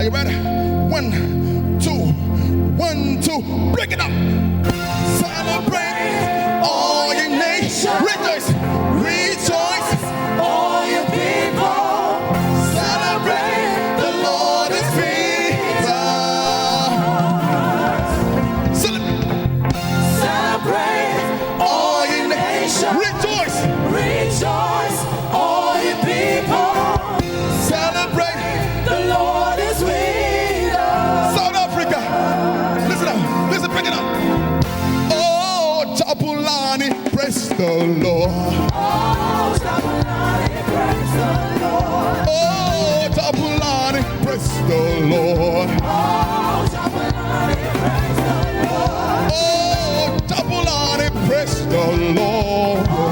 Are you ready? 1, 2, 1, 2. Break it up. Celebrate all your nations. Rejoice, rejoice, all your people. Celebrate, the Lord is risen. Celebrate all your nations. Rejoice, rejoice, all your people. Celebrate, the Lord is with us. South Africa, listen up, listen, bring it up. Oh, Chapulani, praise the Lord. Oh, Chapulani, praise the Lord. Oh, Chapulani, praise the Lord. Oh, Chapulani, praise the Lord. Oh, Chapulani, praise the Lord. Oh,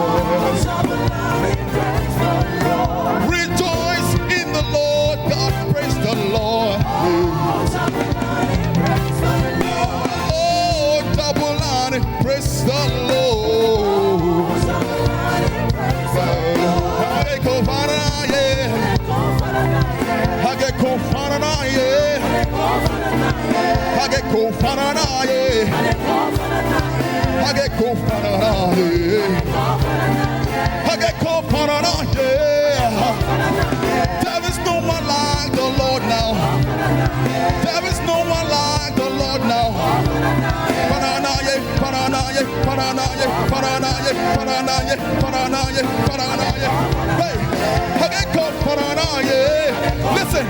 Chapulani, praise the Lord. Rejoice in the Lord, God, praise the Lord. Oh, Chapulani, praise the Lord. Oh, Chapulani, praise the Lord. Oh, Chapulani, praise the Lord. There is no one like the Lord now. There is no one like the Lord now. Paranaye, paranaye, paranaye, paranaye, paranaye, paranaye, paranaye. Hey, paranaye. Listen.